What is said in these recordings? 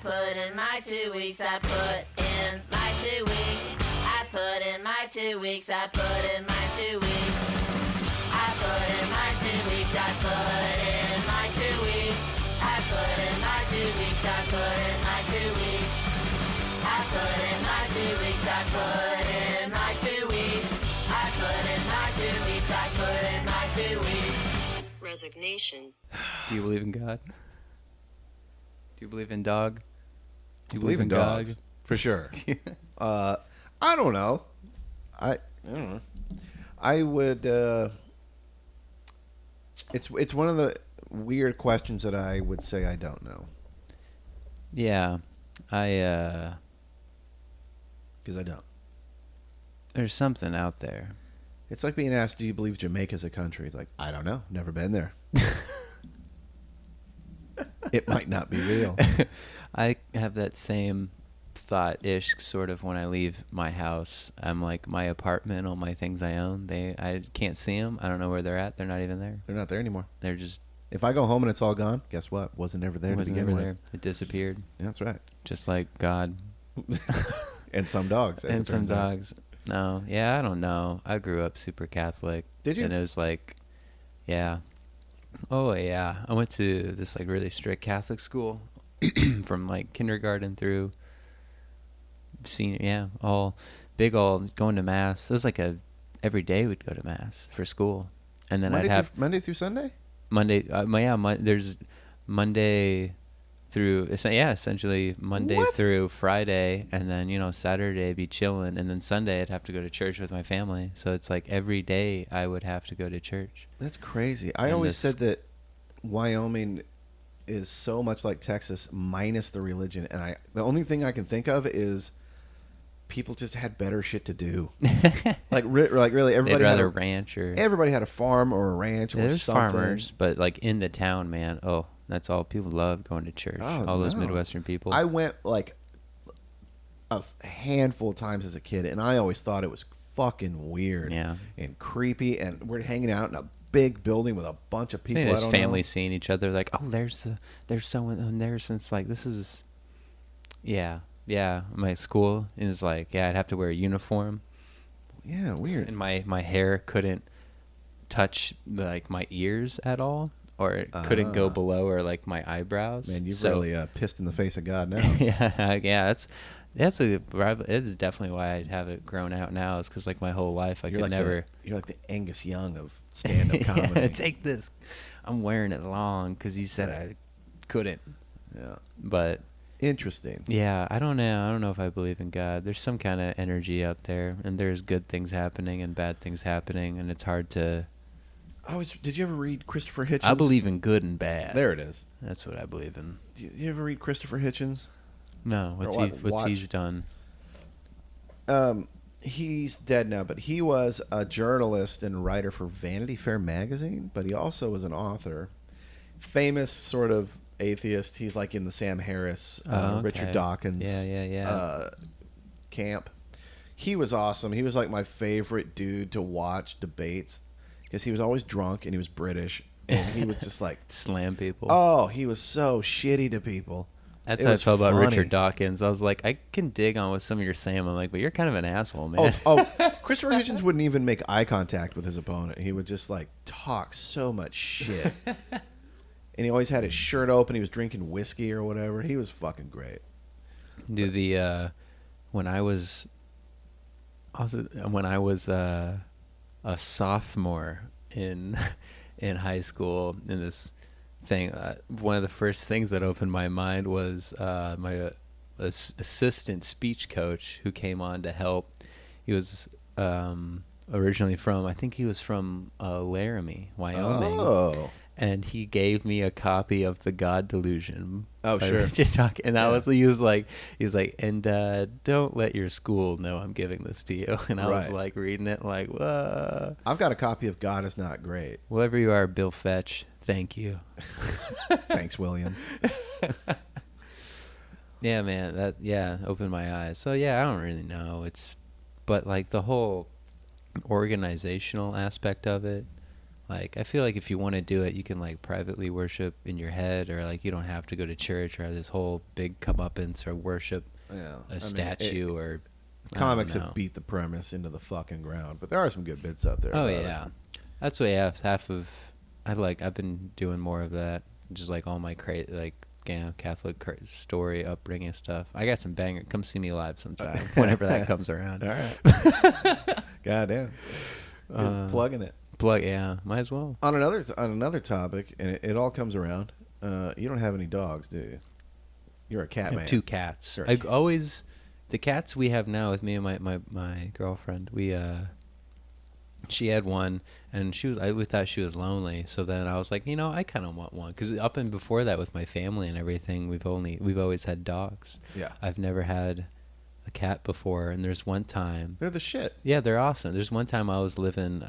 put in my 2 weeks. I put in my 2 weeks. I put in my 2 weeks. I put in my 2 weeks. I put in my 2 weeks. I put in my 2 weeks. I put in my 2 weeks. I put in my 2 weeks. I put in my 2 weeks. I put in my 2 weeks. I put in my 2 weeks. I put in my 2 weeks. Resignation. Do you believe in God? Do you believe in dog? Do you believe in dogs for sure. I don't know. I don't know. I would. It's one of the weird questions that I would say I don't know. Yeah, because I don't. There's something out there. It's like being asked, "Do you believe Jamaica's a country?" It's like, I don't know. Never been there. It might not be real. I have that same thought-ish sort of when I leave my house. I'm like, my apartment, all my things I own, I can't see them. I don't know where they're at. They're not even there. They're not there anymore. They're just... If I go home and it's all gone, guess what? Wasn't ever there to begin with. There. It disappeared. Yeah, that's right. Just like God. And some dogs. And some dogs. No, yeah, I don't know. I grew up super Catholic. Did you? And it was like, yeah. Oh, yeah. I went to this like really strict Catholic school from like kindergarten through senior. Yeah, all going to mass. It was like every day we'd go to mass for school, and then Monday through Sunday. There's Monday through essentially Monday through Friday, and then Saturday I'd be chilling, and then Sunday I'd have to go to church with my family. So it's like every day I would have to go to church. That's crazy. I always said that Wyoming is so much like Texas minus the religion, and the only thing I can think of is people just had better shit to do. like really, everybody had a ranch, or everybody had a farm or a ranch or there's something. Farmers, but like in the town, man. Oh, that's all people love, going to church. All those Midwestern people. I went like a handful of times as a kid, and I always thought it was fucking weird, and creepy. And we're hanging out in a big building with a bunch of people. There's families seeing each other, like, oh, there's someone in there since like this is, my school is like, I'd have to wear a uniform. Yeah, weird. And my hair couldn't touch like my ears at all, or it couldn't go below, or like my eyebrows. Man, you've really pissed in the face of God now. It's definitely why I have it grown out now. Is because like my whole life you're like the Angus Young of stand-up comedy. Yeah, take this. I'm wearing it long because you said I couldn't. Yeah, but interesting. Yeah, I don't know. I don't know if I believe in God. There's some kind of energy out there, and there's good things happening and bad things happening, and it's hard to. Did you ever read Christopher Hitchens? I believe in good and bad. There it is. That's what I believe in. Did you ever read Christopher Hitchens? No. What's he's done? He's dead now, but he was a journalist and writer for Vanity Fair magazine, but he also was an author. Famous sort of atheist. He's like in the Sam Harris, Richard Dawkins camp. He was awesome. He was like my favorite dude to watch debates because he was always drunk and he was British, and he was just like slam people. Oh, he was so shitty to people. That's how I felt about Richard Dawkins. I was like, I can dig on what some of you're saying. I'm like, but you're kind of an asshole, man. Christopher Hitchens wouldn't even make eye contact with his opponent. He would just like talk so much shit. And he always had his shirt open. He was drinking whiskey or whatever. He was fucking great. Dude, when I was a sophomore in high school, in this thing, one of the first things that opened my mind was my assistant speech coach who came on to help. He was originally from Laramie, Wyoming. Oh. And he gave me a copy of The God Delusion. Oh, sure. Richard Dawkins. And he was like, and don't let your school know I'm giving this to you. And I was like reading it like, whoa. I've got a copy of God Is Not Great. Whoever you are, Bill Fetch, thank you. Thanks, William. Yeah, man, that opened my eyes. So yeah, I don't really know. But like the whole organizational aspect of it, Like, I feel like if you want to do it, you can like privately worship in your head, or like you don't have to go to church or have this whole big comeuppance or worship a statue or. Comics have beat the premise into the fucking ground, but there are some good bits out there. Oh yeah, that's what half of. I've been doing more of that, just like all my Catholic story upbringing stuff. I got some banger. Come see me live sometime whenever that comes around. All right. Goddamn. Plugging it. Yeah, might as well. On another topic, and it all comes around. You don't have any dogs, do you? You're a cat I have man. 2 cats. The cats we have now with me and my girlfriend. She had one, and we thought she was lonely. So then I was like, I kind of want one, because up and before that with my family and everything, we've always had dogs. Yeah. I've never had a cat before, and there's one time. They're the shit. Yeah, they're awesome. There's one time I was living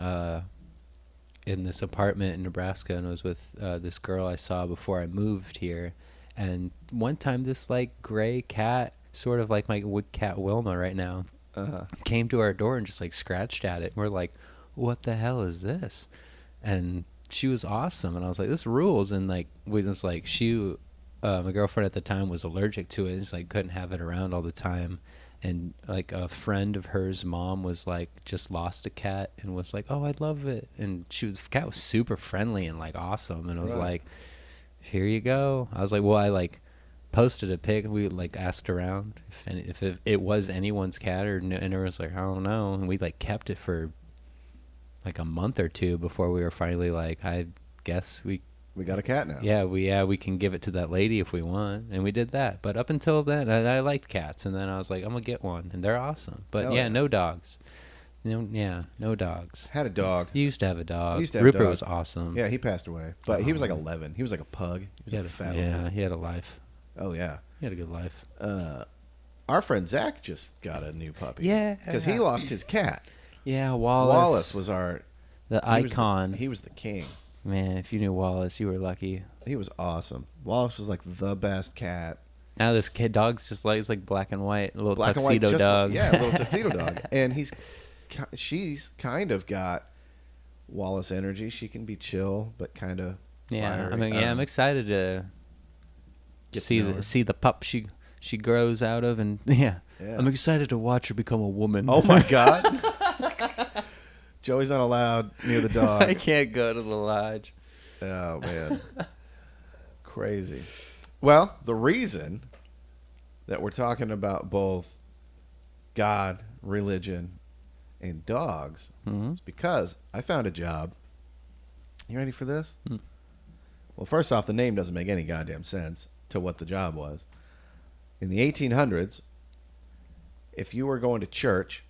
in this apartment in Nebraska, and I was with this girl I saw before I moved here, and one time this like gray cat, sort of like my cat Wilma right now, came to our door and just like scratched at it. We're like, what the hell is this? And she was awesome, and I was like, this rules. And like we just like my girlfriend at the time was allergic to it, and just like couldn't have it around all the time. And like a friend of hers mom was like just lost a cat and was like, oh, I'd love it. And the cat was super friendly and like awesome, and I was like, here you go. I was like, well, I like posted a pic. We like asked around if it was anyone's cat, and it was like, I don't know. And we like kept it for like a month or two before we were finally like, I guess we got a cat now. Yeah, we can give it to that lady if we want, and we did that. But up until then, I liked cats, and then I was like, I'm gonna get one, and they're awesome. But no dogs. No dogs. Had a dog. You used to have a dog. Used to have Rupert a dog. was awesome. Yeah, he passed away, but he was like 11. He was like a pug. He was he had a life. Oh yeah, he had a good life. Our friend Zach just got a new puppy. Yeah, because he lost his cat. Yeah, Wallace. Wallace was the icon. He was the king. Man, if you knew Wallace, you were lucky. He was awesome. Wallace was like the best cat. Now this dog's just like, it's like black and white, a little black tuxedo and white, dog. Yeah, a little tuxedo dog. And she's kind of got Wallace energy. She can be chill, but kind of fiery. I'm excited to see the pup she grows out of, and I'm excited to watch her become a woman. Oh my God. Joey's not allowed near the dog. I can't go to the lodge. Oh, man. Crazy. Well, the reason that we're talking about both God, religion, and dogs is because I found a job. You ready for this? Well, first off, the name doesn't make any goddamn sense to what the job was. In the 1800s, if you were going to church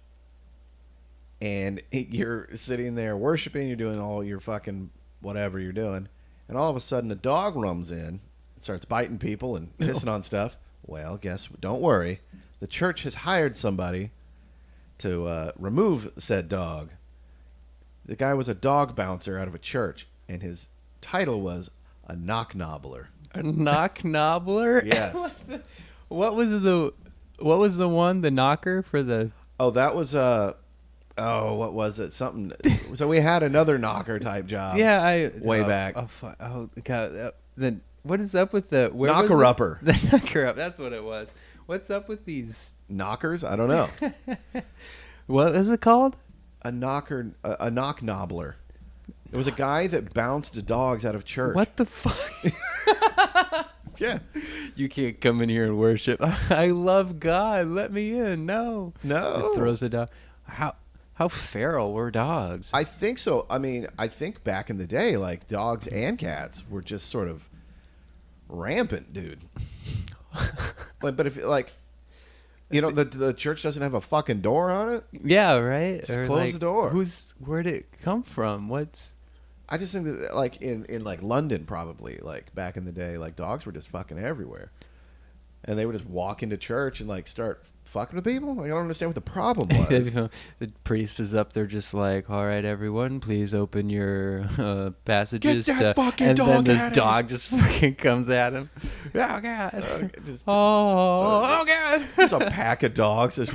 and you're sitting there worshiping, you're doing all your fucking whatever you're doing, and all of a sudden a dog runs in and starts biting people and pissing on stuff. Well, don't worry. The church has hired somebody to remove said dog. The guy was a dog bouncer out of a church, and his title was a Knock Knobbler. A Knock Knobbler? Yes. What was the one, the knocker for the... Oh, that was what was it? Something. So we had another knocker type job. Yeah, way back. Oh God! Then what is up with the knocker upper? The knocker up. That's what it was. What's up with these knockers? I don't know. What is it called? A knocker, a knock knobbler. It was a guy that bounced dogs out of church. What the fuck? Yeah. You can't come in here and worship. I love God. Let me in. No. No. It throws a dog. How feral were dogs? I think so. I mean, I think back in the day, like dogs and cats were just sort of rampant, dude. But if like, the church doesn't have a fucking door on it. Yeah, right. Just close the door. Where'd it come from? I just think that like in like London probably, like back in the day, like dogs were just fucking everywhere, and they would just walk into church and like start fucking with people? I don't understand what the problem was. The priest is up there just like, all right, everyone, please open your passages. Get that fucking and dog then this at him. dog just fucking comes at him. Oh, God. Oh, God. There's a pack of dogs that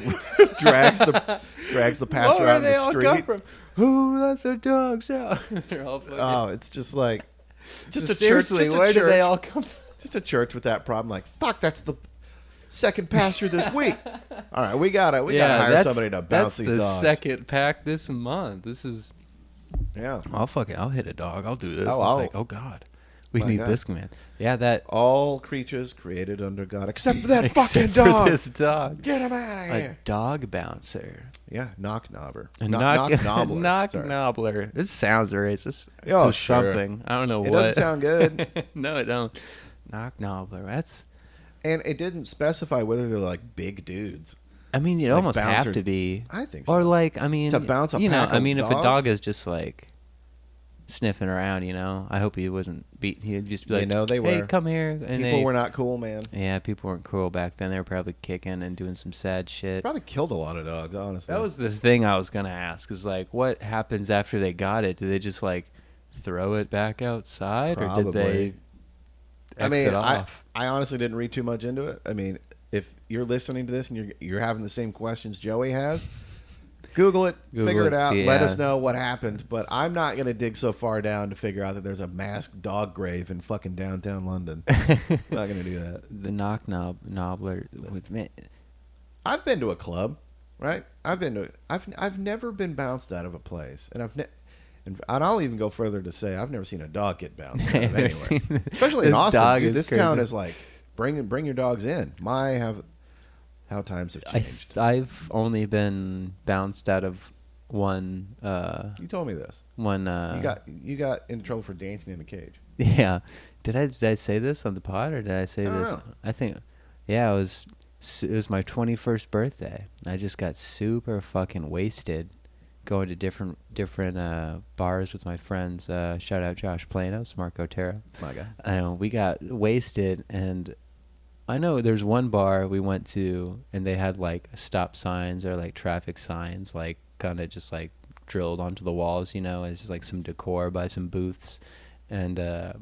drags the pastor out of the street. Come from? Who let the dogs out? They're all fucking... Oh, it's just like... Just a seriously, church, where did they all come from? Just a church with that problem. Like, fuck, that's the second pastor this week. All right, we gotta hire somebody to bounce these dogs. That's the second pack this month. This is... Yeah. I'll hit a dog. I'll do this. Oh, It's like, oh, God. We need this, man. Yeah, that... All creatures created under God, except for that Except fucking for dog. this dog. Get him out of here. A dog bouncer. Yeah, Knock Knobbler. Knock Knobbler. Knock Sorry. Knobbler. This sounds racist. Oh, It's sure. something. I don't know It what. doesn't sound good. No, it don't. Knock Knobbler. That's... And it didn't specify whether they're like big dudes. I mean, you'd Like almost bouncer- have to be. I think so. Or like, I mean, To bounce a you know, pack I of mean, if a dogs? dog is just like sniffing around, you know, I hope he wasn't beat. He'd just be like, they "Hey, were. come here." And People were not cool, man. Yeah, people weren't cool back then. They were probably kicking and doing some sad shit. Probably killed a lot of dogs, honestly. That was the thing I was gonna ask. Is like, what happens after they got it? Do they just like throw it back outside, or did they exit off? I honestly didn't read too much into it. I mean, if you're listening to this and you're having the same questions Joey has, Google it, figure it out, let us know what happened. But I'm not going to dig so far down to figure out that there's a masked dog grave in fucking downtown London. I'm not going to do that. The Knock Knobbler with me. I've been to a club, right? I've never been bounced out of a place, and and I'll even go further to say I've never seen a dog get bounced out of anywhere. Especially in Austin, dude. This town is like bring your dogs in. How times have changed. I've only been bounced out of one. You told me this. One. You got into trouble for dancing in a cage. Yeah. Did I say this on the pod, or did I say this? Know. I think. Yeah, it was my 21st birthday. I just got super fucking wasted, going to different bars with my friends. Shout out Josh Planos, Marco Terra. My guy. We got wasted, and I know there's one bar we went to, and they had like stop signs or like traffic signs, like kind of just like drilled onto the walls, you know. It's just like some decor by some booths. And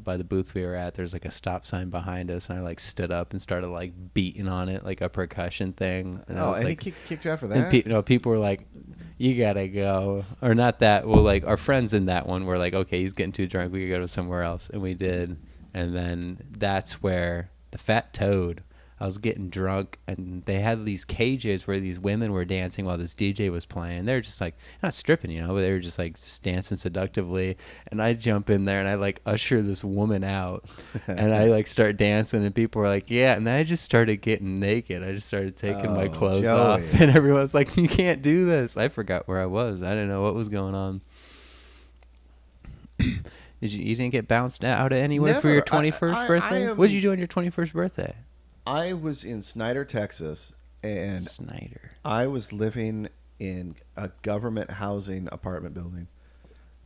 by the booth we were at, there's like a stop sign behind us, and I like stood up and started like beating on it, like a percussion thing. And I was like, he kicked you out for that? And people were like, "You gotta go," or not that. Well, like our friends in that one were like, "Okay, he's getting too drunk. We could go to somewhere else," and we did. And then that's where the Fat Toad. I was getting drunk, and they had these cages where these women were dancing while this DJ was playing. They were just like, not stripping, you know, but they were just like dancing seductively. And I jump in there, and I like usher this woman out, and I like start dancing, and people were like, yeah. And then I just started getting naked. I just started taking my clothes off, and everyone's like, you can't do this. I forgot where I was. I didn't know what was going on. You didn't get bounced out of anywhere for your 21st birthday? What did you do on your 21st birthday? I was in Snyder, Texas, and I was living in a government housing apartment building.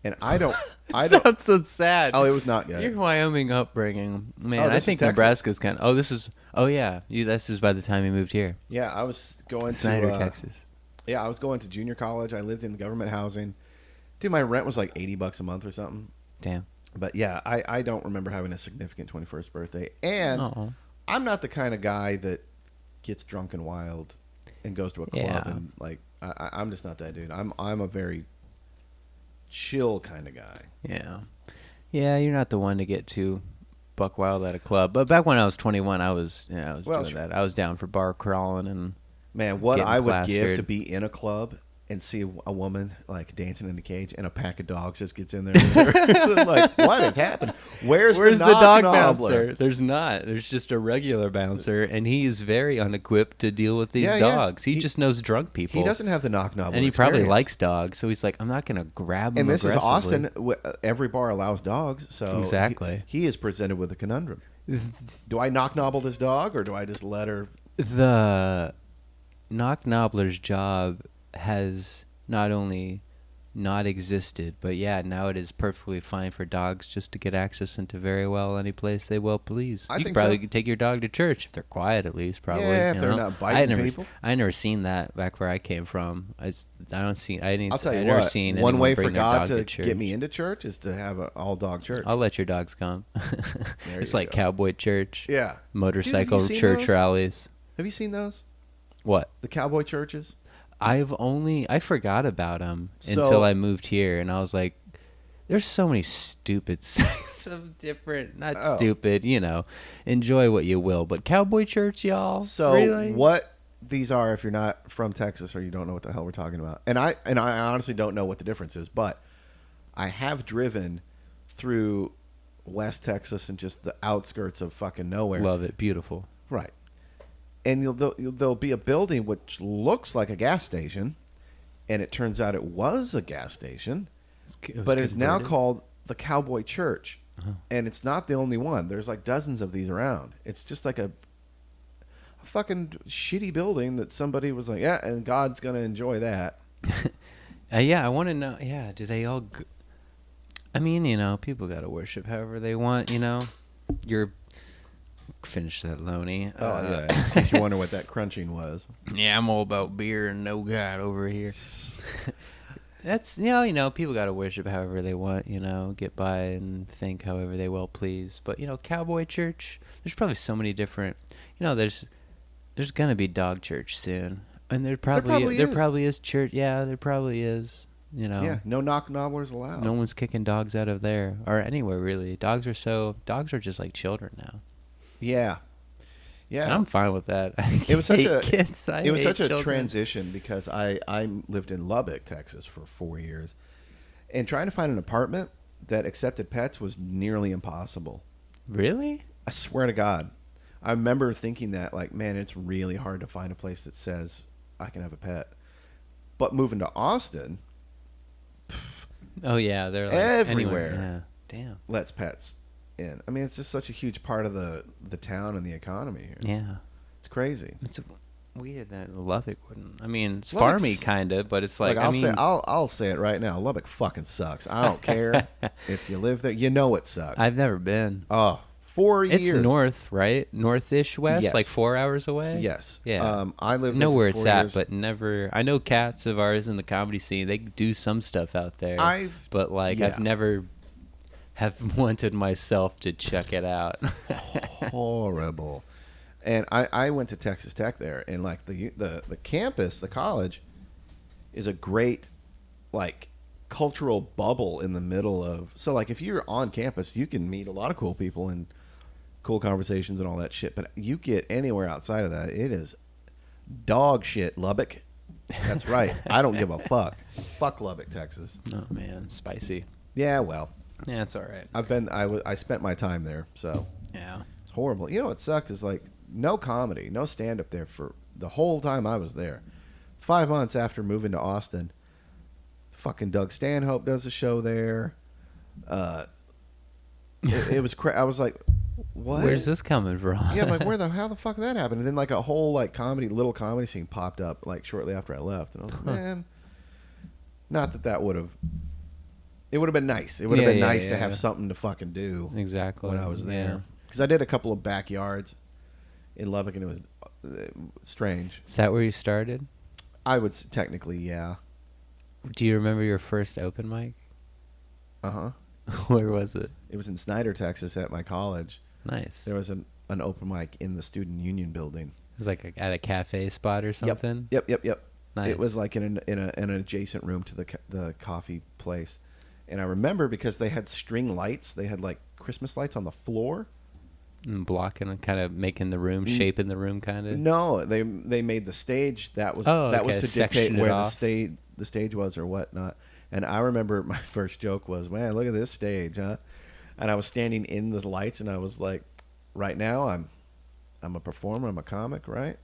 And I don't sounds so sad. Oh, it was not good. Your Wyoming upbringing, man. I think Nebraska's kind of. This is by the time you moved here. Yeah, I was going Snyder, to Texas. Yeah, I was going to junior college. I lived in the government housing. Dude, my rent was like $80 a month or something. Damn. But yeah, I don't remember having a significant 21st birthday. And I'm not the kind of guy that gets drunk and wild and goes to a club and like I'm just not that dude. I'm a very chill kind of guy. Yeah, you're not the one to get too buck wild at a club. But back when I was 21, I was doing that. I was down for bar crawling and man, what I would plastered. give to be in a club and see a woman like dancing in a cage, and a pack of dogs just gets in there. Like, what has happened? Where's the dog bouncer? There's not. There's just a regular bouncer, and he is very unequipped to deal with these dogs. He just knows drunk people. He doesn't have the Knock Knobbler and he experience. Probably likes dogs, so he's like, I'm not going to grab him. And this is Austin. Every bar allows dogs, so exactly. He is presented with a conundrum. Do I Knock Knobble this dog, or do I just let her? The Knock Knobbler's job has not only not existed. But yeah, now it is perfectly fine for dogs just to get access into very well any place they well please. I You think could probably so. take your dog to church if they're quiet, at least. Probably. Yeah, if you they're know? not biting people. I never seen that back where I came from. I don't see. I didn't. I'll tell I you never what. seen One anyone way for bring their God dog to church. get me into church is to have an all-dog church. I'll let your dogs come. There It's you like go. Cowboy Church. Yeah. Motorcycle Dude, have you seen church those? rallies. Have you seen those? What? The cowboy churches? I forgot about them So- until I moved here, and I was like, there's so many stupid some different, not Oh. stupid, enjoy what you will, but Cowboy Church, y'all. So really? what these are, if you're not from Texas or you don't know what the hell we're talking about, and I honestly don't know what the difference is, but I have driven through West Texas and just the outskirts of fucking nowhere. Love it, beautiful. Right. And there'll be a building which looks like a gas station, and it turns out it was a gas station, but it's now converted? called the Cowboy Church. And it's not the only one. There's like dozens of these around. It's just like a fucking shitty building that somebody was like, yeah, and God's going to enjoy that. Yeah, I want to know. Yeah, do they all? I mean, people got to worship however they want. You're finish that, Loney. Oh, yeah. In case you wonder what that crunching was. Yeah, I'm all about beer and no God over here. That's people got to worship however they want, get by and think however they well please. But Cowboy Church, there's probably so many different. There's gonna be dog church soon, and there probably is church. Yeah, there probably is. Yeah, no knock nobblers allowed. No one's kicking dogs out of there or anywhere really. Dogs are just like children now. Yeah. Yeah. And I'm fine with that. It was such hate a kids. I it was hate such a children. transition because I lived in Lubbock, Texas for 4 years, and trying to find an apartment that accepted pets was nearly impossible. Really? I swear to God. I remember thinking that, like, man, it's really hard to find a place that says I can have a pet. But moving to Austin, Oh yeah, they're like Everywhere. Anywhere. Yeah. Damn. lets pets in. I mean, it's just such a huge part of the town and the economy here. Yeah. It's crazy. It's weird that Lubbock wouldn't. I mean, it's Lubbock's- farmy kind of, but it's like I'll say it right now. Lubbock fucking sucks. I don't care if you live there. You know it sucks. I've never been. Oh, 4 years. It's north, right? North-ish west, Yes. like 4 hours away. Yes. Yeah. I lived know there where for it's 4 at, years. but never. I know cats of ours in the comedy scene. They do some stuff out there. But like, yeah. I've never have wanted myself to check it out. horrible. And I went to Texas Tech there, and like the campus, the college, is a great like cultural bubble in the middle of. So like if you're on campus, you can meet a lot of cool people and cool conversations and all that shit. But you get anywhere outside of that, it is dog shit. Lubbock. That's right. I don't give a fuck. Fuck Lubbock, Texas. Oh man, spicy. Yeah, well, Yeah, it's all right. I spent my time there, so Yeah. it's horrible. You know what sucked is like no comedy, no stand up there for the whole time I was there. 5 months after moving to Austin, fucking Doug Stanhope does a show there. It was I was like, what? Where's this coming from? Yeah, I'm like, how the fuck did that happen? And then like a whole like little comedy scene popped up like shortly after I left, and I was like, man, not that would have. It would have been nice. It would have been nice to have something to fucking do. Exactly. When I was Yeah. there, because I did a couple of backyards in Lubbock, and it was strange. Is that where you started? I would technically, yeah. Do you remember your first open mic? Uh huh. Where was it? It was in Snyder, Texas, at my college. Nice. There was an open mic in the student union building. It was like at a cafe spot or something. Yep. Nice. It was like in an adjacent room to the coffee place, and I remember because they had string lights. They had like Christmas lights on the floor. And blocking and kind of making the room, shaping the room, kind of. No, they made the stage. That was Oh, that was okay, to dictate section it where off. the stage was or whatnot. And I remember my first joke was, "Man, look at this stage, huh?" And I was standing in the lights, and I was like, "Right now, I'm a performer. I'm a comic, right?"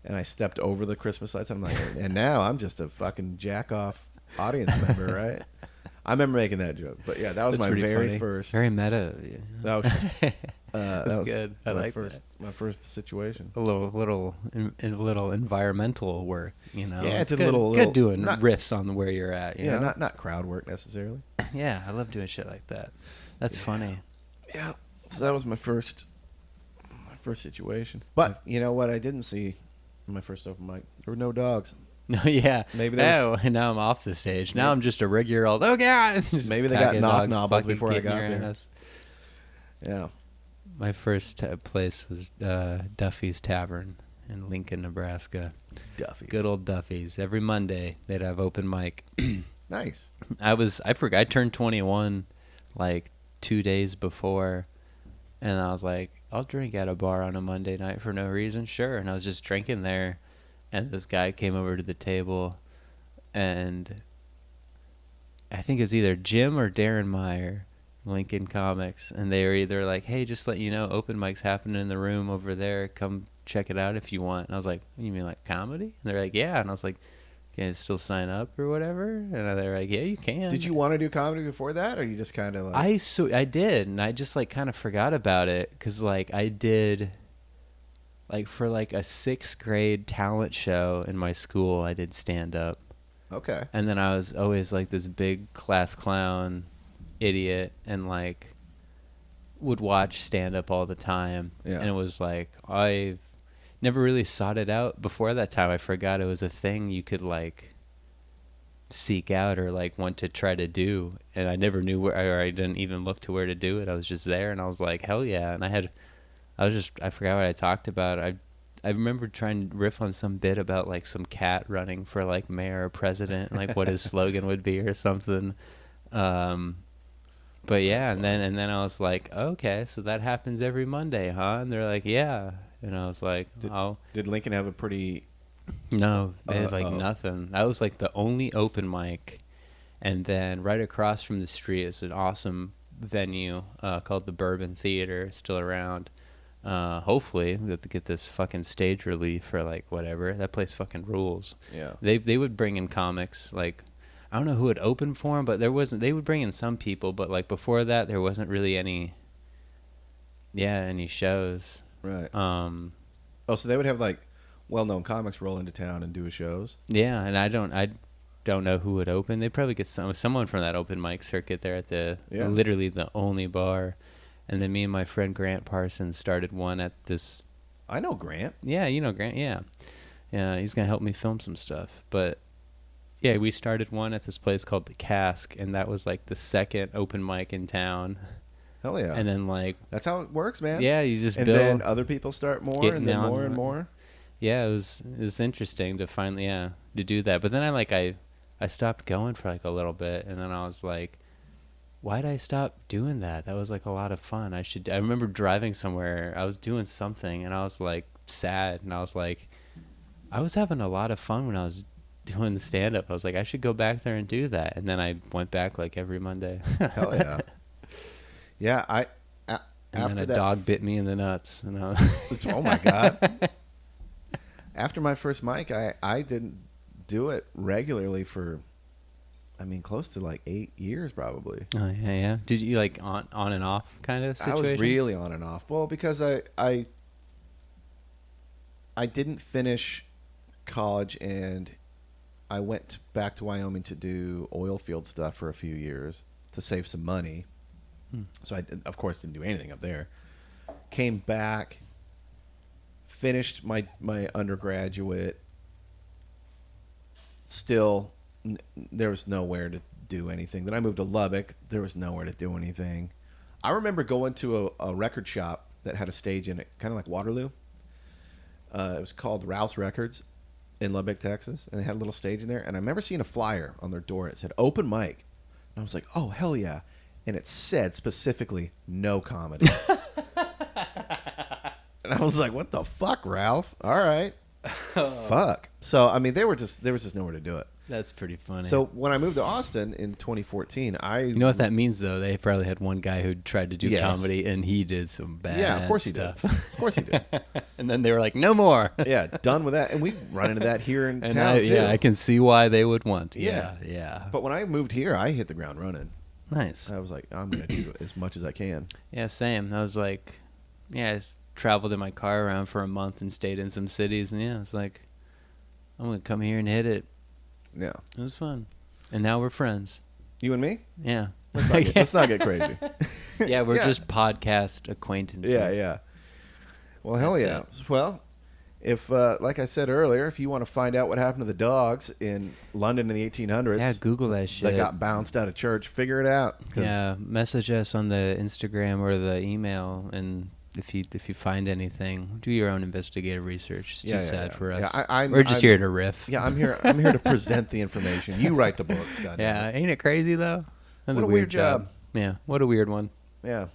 And I stepped over the Christmas lights, and I'm like, "And now I'm just a fucking jack off audience member, right?" I remember making that joke, but yeah, that was That's my pretty very funny. first. Very meta. Yeah. That was, That's that was good. I like my first situation. a little environmental work. Yeah, it's a good, little good doing not, riffs on where you're at. You know? not crowd work necessarily. Yeah, I love doing shit like that. That's funny. Yeah, so that was my first situation. But you know what? I didn't see in my first open mic. There were no dogs. No, yeah. Maybe that was, now I'm off the stage. Now I'm just a regular old. Oh God! Maybe they got Knock Knobbler before I got there. Ass. Yeah. My first place was Duffy's Tavern in Lincoln, Nebraska. Duffy's. Good old Duffy's. Every Monday they'd have open mic. Nice. I forgot. I turned 21 like 2 days before, and I was like, I'll drink at a bar on a Monday night for no reason. Sure. And I was just drinking there. And this guy came over to the table, and I think it was either Jim or Darren Meyer, Lincoln Comics, and they were either like, hey, just let you know, open mic's happening in the room over there. Come check it out if you want. And I was like, you mean like comedy? And they're like, yeah. And I was like, can I still sign up or whatever? And they're like, yeah, you can. Did you want to do comedy before that, or you just kind of like... I did, and I just like kind of forgot about it because like I did... Like for like a 6th grade talent show in my school, I did stand up. Okay. And then I was always like this big class clown idiot and like would watch stand up all the time. Yeah. And it was like I never really sought it out before that time. I forgot it was a thing you could like seek out or like want to try to do. And I never knew where, or I didn't even look to where to do it. I was just there and I was like, hell yeah. And I forgot what I talked about. I remember trying to riff on some bit about like some cat running for like mayor or president, and, like what his slogan would be or something. But yeah, and then I was like, okay, so that happens every Monday, huh? And they're like, yeah. And I was like, Did Lincoln have a pretty... No, they had like nothing. That was like the only open mic. And then right across from the street is an awesome venue called the Bourbon Theater. It's still around. Hopefully we have to get this fucking stage relief for like whatever. That place fucking rules. Yeah. They would bring in comics. Like I don't know who would open for them, but they would bring in some people, but like before that there wasn't really any shows. Right. So they would have like well-known comics roll into town and do shows. Yeah, and I don't know who would open. They'd probably get someone from that open mic circuit there at literally the only bar. And then me and my friend Grant Parsons started one at this... I know Grant. Yeah, you know Grant, yeah. Yeah, he's going to help me film some stuff. But, yeah, we started one at this place called The Cask, and that was, like, the second open mic in town. Hell yeah. And then, like... That's how it works, man. Yeah, you just build... And then other people start more, and then more and more. Yeah, it was interesting to finally, to do that. But then I stopped going for, like, a little bit, and then I was like... Why'd I stop doing that? That was like a lot of fun. I remember driving somewhere. I was doing something and I was like sad. And I was like, I was having a lot of fun when I was doing the stand up. I was like, I should go back there and do that. And then I went back like every Monday. Hell yeah. Yeah. And then a dog bit me in the nuts. And oh my God. After my first mic, I didn't do it regularly for... close to like 8 years probably. Oh, yeah. Did you like on and off kind of situation? I was really on and off. Well, because I didn't finish college and I went back to Wyoming to do oil field stuff for a few years to save some money. So I, of course, didn't do anything up there. Came back, finished my undergraduate, still... there was nowhere to do anything. Then I moved to Lubbock. There was nowhere to do anything. I remember going to a record shop that had a stage in it, kind of like Waterloo. It was called Rouse Records in Lubbock, Texas, and they had a little stage in there. And I remember seeing a flyer on their door. It said open mic. And I was like, oh, hell yeah. And it said specifically no comedy. And I was like, what the fuck, Ralph? All right. Fuck. So, there was just nowhere to do it. That's pretty funny. So when I moved to Austin in 2014, You know what that means, though? They probably had one guy who tried to do comedy, and he did some bad stuff. Yeah, of course he did. Of course he did. And then they were like, no more. Yeah, done with that. And we've run into that here in town, too. Yeah, I can see why they would want to. Yeah. But when I moved here, I hit the ground running. Nice. I was like, I'm going to do as much as I can. Yeah, same. I was like, yeah, I traveled in my car around for a month and stayed in some cities, and yeah, it's like, I'm gonna come here and hit it. Yeah. It was fun, and now we're friends. You and me? Yeah. Let's not get crazy. Yeah, we're Yeah. just podcast acquaintances. Yeah. Well, hell That's yeah. it. Well, if like I said earlier, if you want to find out what happened to the dogs in London in the 1800s, Yeah, Google that shit. that got bounced out of church, figure it out. 'Cause- Yeah, message us on the Instagram or the email, and if you find anything, do your own investigative research. It's too sad for us. Yeah, We're just here to riff. Yeah, I'm here to present the information. You write the books, goddamn. Yeah, ain't it crazy though? That's What a weird job. Yeah, what a weird one. Yeah.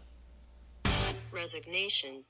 Resignation.